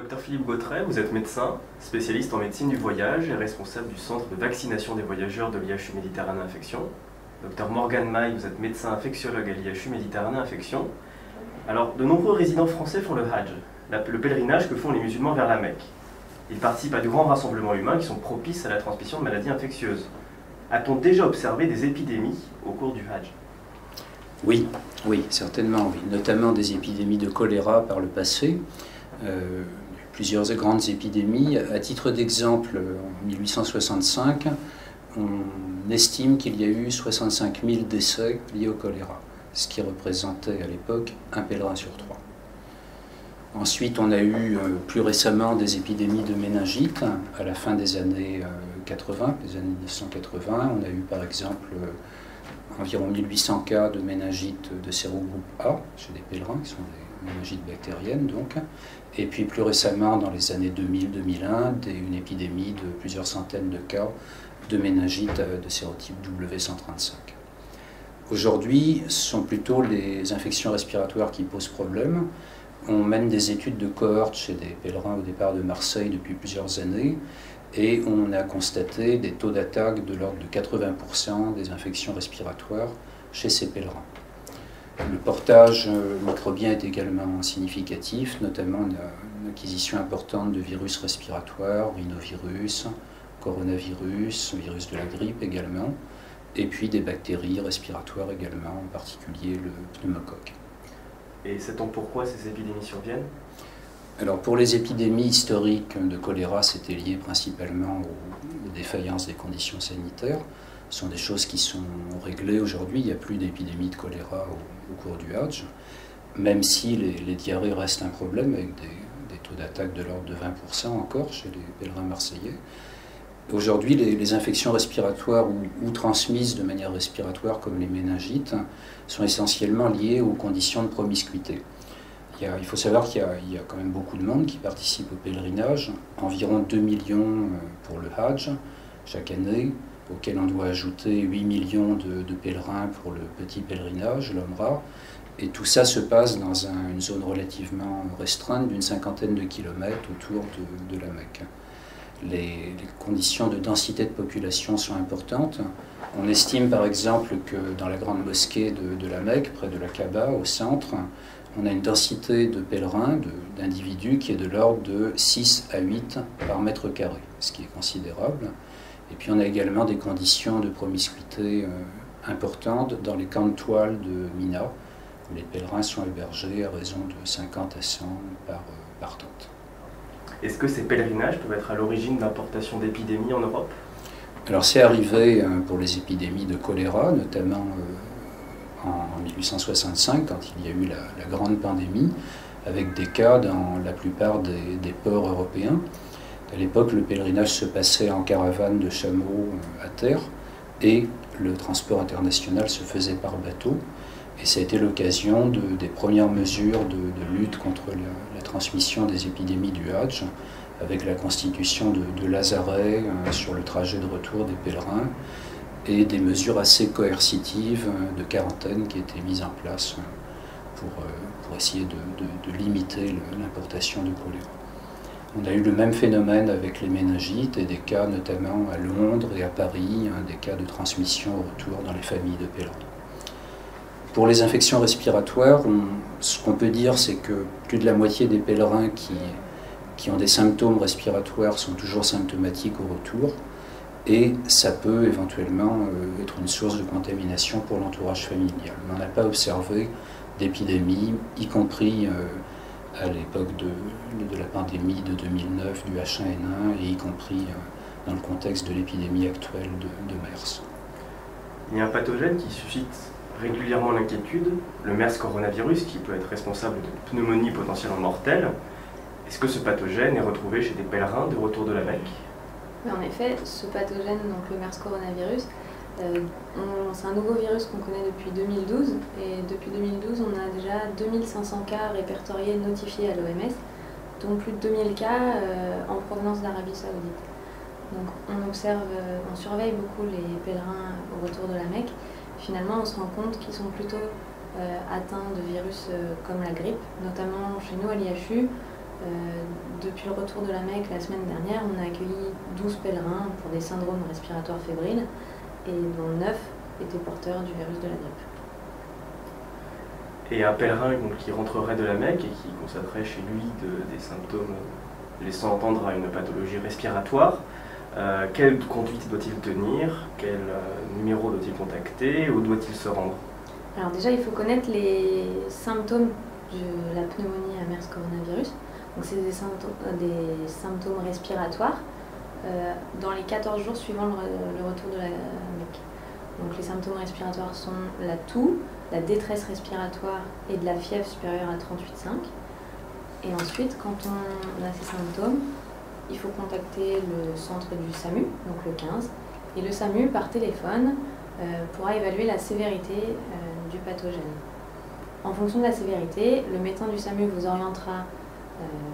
Docteur Philippe Gautret, vous êtes médecin, spécialiste en médecine du voyage et responsable du centre de vaccination des voyageurs de l'IHU Méditerranée Infection. Docteur Morgane Maille, vous êtes médecin infectiologue à l'IHU Méditerranée Infection. Alors, de nombreux résidents français font le Hajj, le pèlerinage que font les musulmans vers la Mecque. Ils participent à de grands rassemblements humains qui sont propices à la transmission de maladies infectieuses. A-t-on déjà observé des épidémies au cours du Hajj? Oui, certainement, oui. Notamment des épidémies de choléra par le passé. Plusieurs grandes épidémies. À titre d'exemple, en 1865, on estime qu'il y a eu 65 000 décès liés au choléra, ce qui représentait à l'époque un pèlerin sur 3. Ensuite, on a eu plus récemment des épidémies de méningite à la fin des années 80, les années 1980. On a eu par exemple environ 1800 cas de méningite de sérogroupe A chez des pèlerins, qui sont des méningites bactériennes donc. Et puis plus récemment, dans les années 2000-2001, une épidémie de plusieurs centaines de cas de méningite de sérotype W135. Aujourd'hui, ce sont plutôt les infections respiratoires qui posent problème. On mène des études de cohorte chez des pèlerins au départ de Marseille depuis plusieurs années et on a constaté des taux d'attaque de l'ordre de 80% des infections respiratoires chez ces pèlerins. Le portage microbien est également significatif, notamment une acquisition importante de virus respiratoires, rhinovirus, coronavirus, virus de la grippe également, et puis des bactéries respiratoires également, en particulier le pneumocoque. Et sait-on pourquoi ces épidémies surviennent? Alors pour les épidémies historiques de choléra, c'était lié principalement aux défaillances des conditions sanitaires. Ce sont des choses qui sont réglées aujourd'hui. Il n'y a plus d'épidémie de choléra au cours du Hajj, même si les diarrhées restent un problème avec des taux d'attaque de l'ordre de 20% encore chez les pèlerins marseillais. Aujourd'hui, les infections respiratoires ou transmises de manière respiratoire comme les méningites sont essentiellement liées aux conditions de promiscuité. Il faut savoir qu'il y a quand même beaucoup de monde qui participe au pèlerinage, environ 2 millions pour le Hajj chaque année, auquel on doit ajouter 8 millions de pèlerins pour le petit pèlerinage, l'Omra, et tout ça se passe dans une zone relativement restreinte d'une 50aine de kilomètres autour de la Mecque. Les conditions de densité de population sont importantes. On estime par exemple que dans la grande mosquée de la Mecque, près de la Kaaba, au centre, on a une densité de pèlerins, d'individus, qui est de l'ordre de 6 à 8 par mètre carré, ce qui est considérable. Et puis on a également des conditions de promiscuité importantes dans les camps de toile de Mina, où les pèlerins sont hébergés à raison de 50 à 100 par tente. Est-ce que ces pèlerinages peuvent être à l'origine d'importation d'épidémies en Europe? Alors c'est arrivé pour les épidémies de choléra, notamment en 1865, quand il y a eu la grande pandémie, avec des cas dans la plupart des ports européens. À l'époque, le pèlerinage se passait en caravane de chameaux à terre et le transport international se faisait par bateau. Et ça a été l'occasion des premières mesures de lutte contre la transmission des épidémies du Hajj, avec la constitution de lazarets sur le trajet de retour des pèlerins et des mesures assez coercitives de quarantaine qui étaient mises en place pour essayer de limiter l'importation de choléra. On a eu le même phénomène avec les méningites et des cas notamment à Londres et à Paris, des cas de transmission au retour dans les familles de pèlerins. Pour les infections respiratoires, ce qu'on peut dire, c'est que plus de la moitié des pèlerins qui ont des symptômes respiratoires sont toujours symptomatiques au retour, et ça peut éventuellement être une source de contamination pour l'entourage familial. On n'a pas observé d'épidémie, y compris à l'époque de la pandémie de 2009 du H1N1 et y compris dans le contexte de l'épidémie actuelle de MERS. Il y a un pathogène qui suscite régulièrement l'inquiétude, le MERS coronavirus, qui peut être responsable de pneumonie potentiellement mortelle. Est-ce que ce pathogène est retrouvé chez des pèlerins de retour de la Mecque? En effet, ce pathogène, donc le MERS coronavirus, c'est un nouveau virus qu'on connaît depuis 2012. Et depuis 2012, on a déjà 2500 cas répertoriés notifiés à l'OMS, dont plus de 2000 cas en provenance d'Arabie Saoudite. Donc on surveille beaucoup les pèlerins au retour de la Mecque. Finalement, on se rend compte qu'ils sont plutôt atteints de virus comme la grippe, notamment chez nous à l'IHU. Depuis le retour de la Mecque la semaine dernière, on a accueilli 12 pèlerins pour des syndromes respiratoires fébriles et dont 9 étaient porteurs du virus de la grippe. Et un pèlerin donc, qui rentrerait de la Mecque et qui constaterait chez lui des symptômes laissant entendre à une pathologie respiratoire, quelle conduite doit-il tenir? Quel numéro doit-il contacter? Où doit-il se rendre? Alors déjà, il faut connaître les symptômes de la pneumonie à MERS coronavirus. Donc c'est des symptômes respiratoires dans les 14 jours suivant le retour de la Mecque. Donc les symptômes respiratoires sont la toux, la détresse respiratoire et de la fièvre supérieure à 38,5. Et ensuite, quand on a ces symptômes, il faut contacter le centre du SAMU, donc le 15. Et le SAMU, par téléphone, pourra évaluer la sévérité du pathogène. En fonction de la sévérité, le médecin du SAMU vous orientera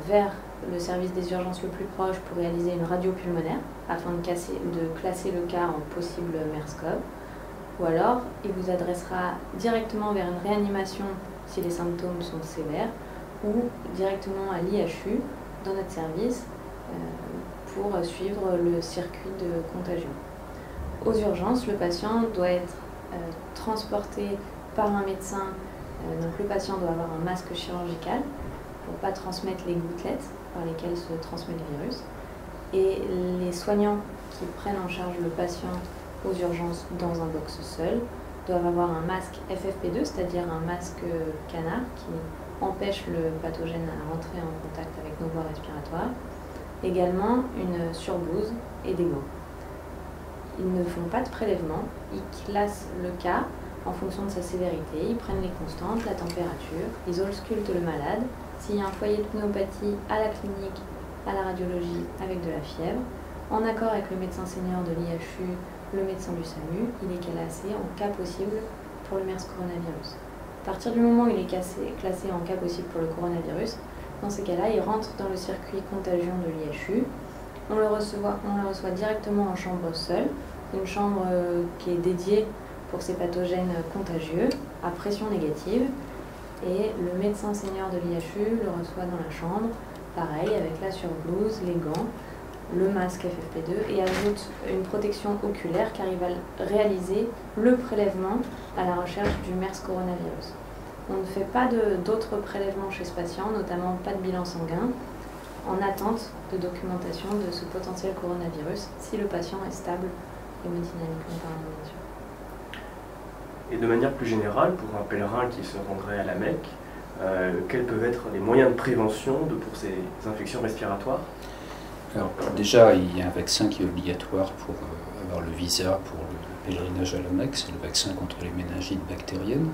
vers le service des urgences le plus proche pour réaliser une radio pulmonaire afin de classer le cas en possible MERS-CoV. Ou alors, il vous adressera directement vers une réanimation si les symptômes sont sévères ou directement à l'IHU dans notre service pour suivre le circuit de contagion. Aux urgences, le patient doit être transporté par un médecin. Donc le patient doit avoir un masque chirurgical pour ne pas transmettre les gouttelettes par lesquelles se transmet le virus. Et les soignants qui prennent en charge le patient aux urgences dans un box seul doivent avoir un masque FFP2, c'est-à-dire un masque canard qui empêche le pathogène à rentrer en contact avec nos voies respiratoires. Également une surblouse et des gants. Ils ne font pas de prélèvement, ils classent le cas en fonction de sa sévérité, ils prennent les constantes, la température, ils auscultent le malade. S'il y a un foyer de pneumopathie à la clinique, à la radiologie avec de la fièvre, en accord avec le médecin senior de l'IHU, le médecin du SAMU, il est classé en cas possible pour le MERS coronavirus. À partir du moment où il est classé en cas possible pour le coronavirus, dans ces cas-là, il rentre dans le circuit contagion de l'IHU. On le reçoit directement en chambre seule, une chambre qui est dédiée pour ces pathogènes contagieux, à pression négative. Et le médecin senior de l'IHU le reçoit dans la chambre, pareil, avec la surblouse, les gants, le masque FFP2 et ajoute une protection oculaire car il va réaliser le prélèvement à la recherche du MERS coronavirus. On ne fait pas d'autres prélèvements chez ce patient, notamment pas de bilan sanguin, en attente de documentation de ce potentiel coronavirus, si le patient est stable hémodynamiquement parlant, bien sûr. Et de manière plus générale, pour un pèlerin qui se rendrait à la Mecque, quels peuvent être les moyens de prévention pour ces infections respiratoires? Alors, déjà, il y a un vaccin qui est obligatoire pour avoir le visa pour le pèlerinage à la Mecque, c'est le vaccin contre les méningites bactériennes.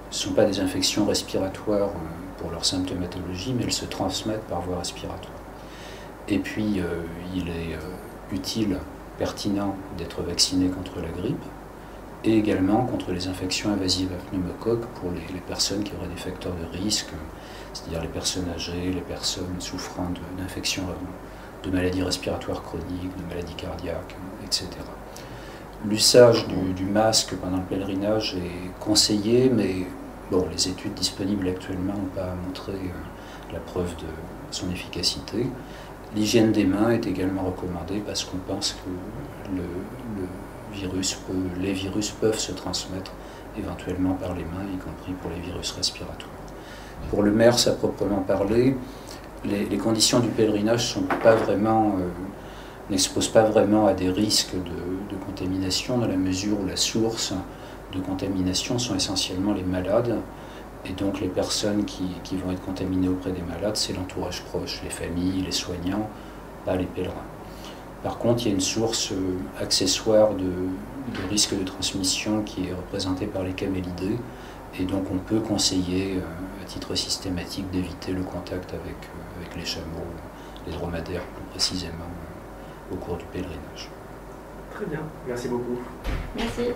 Ce ne sont pas des infections respiratoires pour leur symptomatologie, mais elles se transmettent par voie respiratoire. Et puis, il est utile, pertinent d'être vacciné contre la grippe et également contre les infections invasives à pneumocoque pour les personnes qui auraient des facteurs de risque, c'est-à-dire les personnes âgées, les personnes souffrant d'infections, de maladies respiratoires chroniques, de maladies cardiaques, etc. L'usage du masque pendant le pèlerinage est conseillé, mais bon, les études disponibles actuellement n'ont pas montré la preuve de son efficacité. L'hygiène des mains est également recommandée parce qu'on pense que les virus peuvent se transmettre éventuellement par les mains, y compris pour les virus respiratoires. Pour le MERS à proprement parler, les conditions du pèlerinage n'exposent pas vraiment à des risques de contamination dans la mesure où la source de contamination sont essentiellement les malades et donc les personnes qui vont être contaminées auprès des malades, c'est l'entourage proche, les familles, les soignants, pas les pèlerins. Par contre, il y a une source accessoire de risque de transmission qui est représentée par les camélidés et donc on peut conseiller à titre systématique d'éviter le contact avec les chameaux, les dromadaires plus précisément au cours du pèlerinage. Très bien, merci beaucoup. Merci.